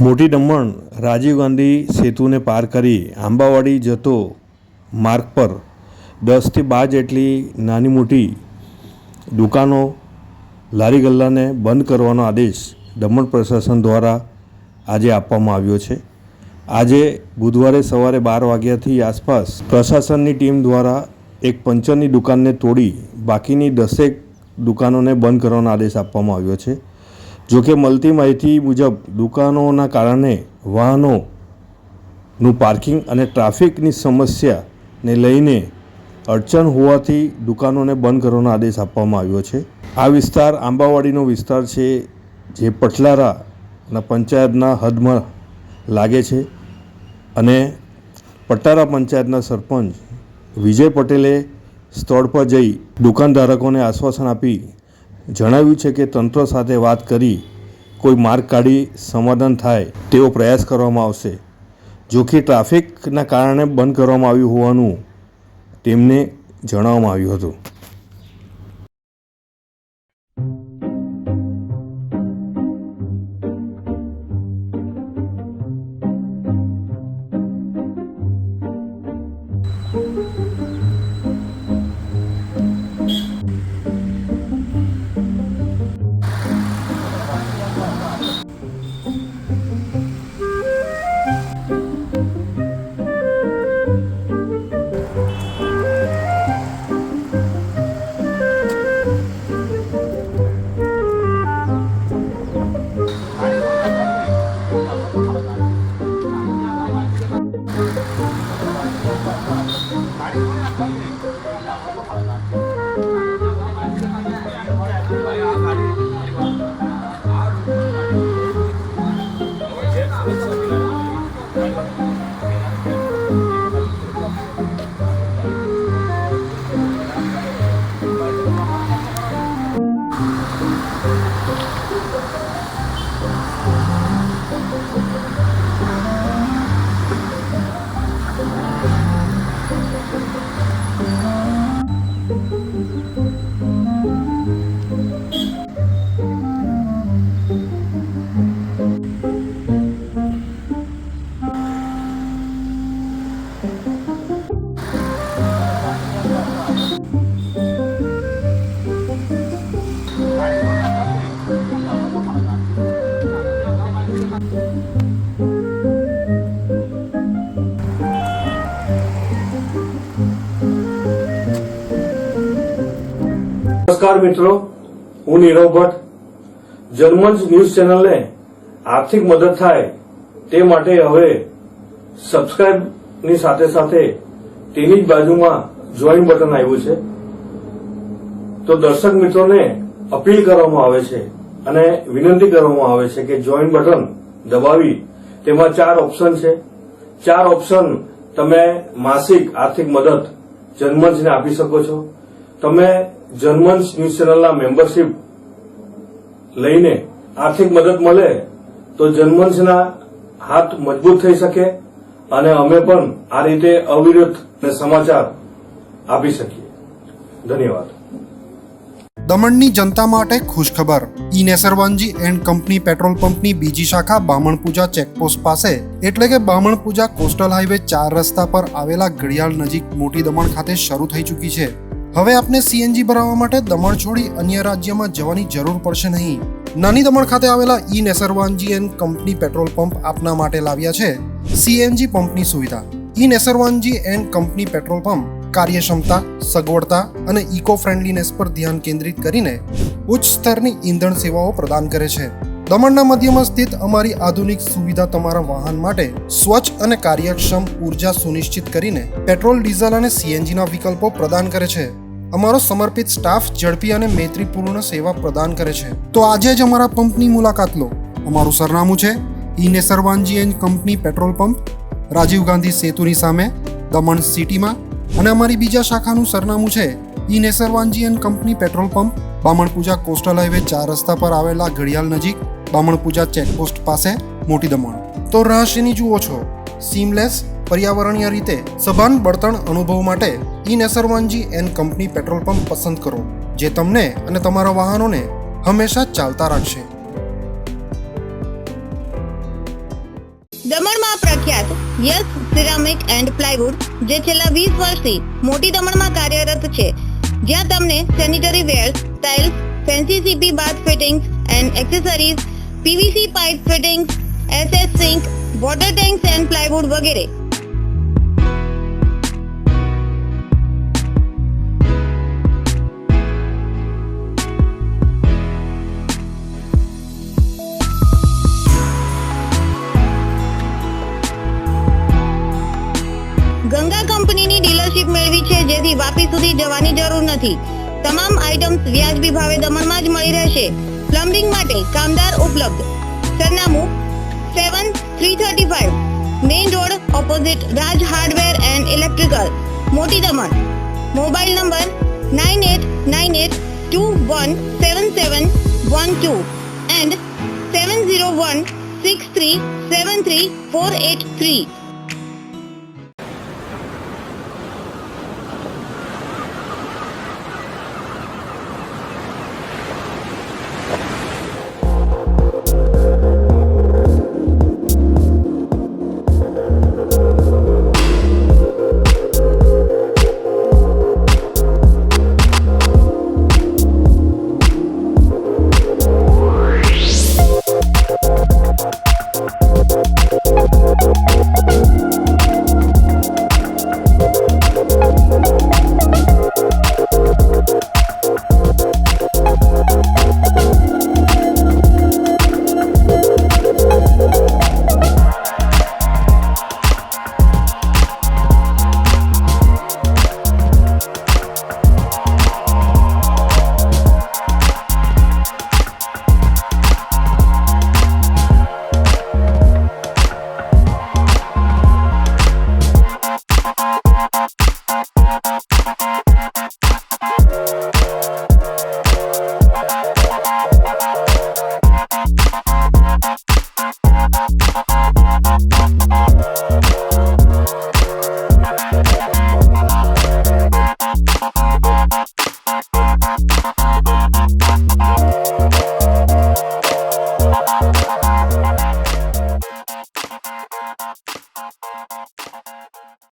મોટી દમણ રાજીવ ગાંધી સેતુને પાર કરી આંબાવાડી જતો માર્ગ પર 10થી 12 જેટલી નાની મોટી દુકાનો લારી ગલ્લાને બંધ કરવાનો આદેશ દમણ પ્રશાસન દ્વારા આજે આપવામાં આવ્યો છે। આજે બુધવારે સવારે 12 વાગ્યાથી આસપાસ પ્રશાસનની ટીમ દ્વારા એક પંચરની દુકાનને તોડી બાકીની 10 દુકાનોને બંધ કરવાનો આદેશ આપવામાં આવ્યો છે। જો કે મળતી માહિતી મુજબ દુકાનોના કારણે વાહનોનું પાર્કિંગ અને ટ્રાફિકની સમસ્યાને લઈને અડચણ હોવાથી દુકાનોને બંધ કરવાનો આદેશ આપવામાં આવ્યો છે। આ વિસ્તાર આંબાવાડીનો વિસ્તાર છે, જે પટલારાના પંચાયતના હદમાં લાગે છે અને પટારા પંચાયતના સરપંચ વિજય પટેલે સ્થળ પર જઈ દુકાનધારકોને આશ્વાસન આપી જણાવ્યું છે કે તંત્ર સાથે વાત કરી કોઈ માર્ગ કાઢી સમાધાન થાય તેવો પ્રયાસ કરવામાં આવશે। જો કે ટ્રાફિકના કારણે બંધ કરવામાં આવ્યું હોવાનું તેમને જણાવવામાં આવ્યું હતું। નમસ્કાર મિત્રો, હું નીરવ ભટ્ટ। જનમંચ ન્યૂઝ ચેનલને આર્થિક મદદ થાય તે માટે હવે સબસ્ક્રાઇબની સાથે સાથે તેની જ બાજુમાં જોઈન બટન આવ્યું છે। તો દર્શક મિત્રોને અપીલ કરવામાં આવે છે અને વિનંતી કરવામાં આવે છે કે જોઈન બટન દબાવી તેમાં 4 ઓપ્શન છે। 4 ઓપ્શન તમે માસિક આર્થિક મદદ જનમંચને આપી શકો છો। તમે જનમંચ ન્યૂઝ ચેનલના મેમ્બરશીપ લઈને આર્થિક મદદ મળે તો જનમંચના હાથ મજબૂત થઈ શકે અને અમે પણ આ રીતે અવિરત સમાચાર આપી શકીએ। ધન્યવાદ। દમણની જનતા માટે ખુશખબર। ઈ નેસરવાનજી એન્ડ કંપની પેટ્રોલ પંપની બીજી શાખા બામણપૂજા ચેકપોસ્ટ પાસે એટલે કે બામણપૂજા કોસ્ટલ હાઈવે 4 રસ્તા પર આવેલા ઘડિયાળ નજીક મોટી દમણ ખાતે શરૂ થઈ ચૂકી છે। હવે આપને સીએનજી ભરાવવા માટે દમણ છોડી અન્ય રાજ્યમાં જવાની જરૂર પડશે નહીં। નાની દમણ ખાતે આવેલા E Nesarwanji and company petrol pump આપના માટે લાવ્યા છે સીએનજી પંપની સુવિધા। E Nesarwanji and company petrol pump કાર્યક્ષમતા, સગવડતા અને ઇકો ફ્રેન્ડલીનેસ પર ધ્યાન કેન્દ્રિત કરીને ઉચ્ચ સ્તરની ઈંધણ સેવાઓ પ્રદાન કરે છે। દમણના મધ્યમાં સ્થિત અમારી આધુનિક સુવિધા તમારા વાહન માટે સ્વચ્છ અને કાર્યક્ષમ ઉર્જા સુનિશ્ચિત કરીને પેટ્રોલ, ડીઝલ અને સીએનજીના વિકલ્પો પ્રદાન કરે છે। અમારો સમર્પિત સ્ટાફ ઝડપી અને મૈત્રીપૂર્ણ સેવા પ્રદાન કરે છે। તો આજે જ અમારા પંપની મુલાકાત લો। અમારું સરનામું છે E Nesarwanji and company petrol pump, Rajiv Gandhi સેતુની સામે, દમણ સિટીમાં। અને અમારી બીજા શાખાનું સરનામું છે E Nesarwanji and company petrol pump, Bamanpuja coastal highway 4 રસ્તા પર આવેલા ઘડિયાળ નજીક, બામણપૂજા ચેકપોસ્ટ પાસે, મોટી દમણ। તો રાહ શેની જુઓ છો? સીમલેસ પર્યાવરણીય રીતે સભાન બળતણ અનુભવ માટે E Nesarwanji and company petrol pump પસંદ કરો, જે તમને અને તમારા વાહનોને હંમેશા ચાલતા રાખશે। યસ સિરામિક એન્ડ પ્લાયવુડ, જે છેલ્લા 20 વર્ષથી મોટી દમણમાં કાર્યરત છે, જ્યાં તમને sanitary wares, tiles, fancy CP bath fittings and accessories, PVC pipe fittings, SS sink, water tanks and plywood વગેરે. ગંગા કંપનીની ડીલરશીપ મેળવી છે, જેથી વાપી સુધી જવાની જરૂર નથી. તમામ આઇટમ્સ વ્યાજબી ભાવે દમણમાં જ મળી રહેશે. પ્લમ્બિંગ માટે કામદાર ઉપલબ્ધ. સરનામું 7335 main road opposite Raj hardware and electrical, મોટી દમણ. Mobile number 9898217712 and 7016373483.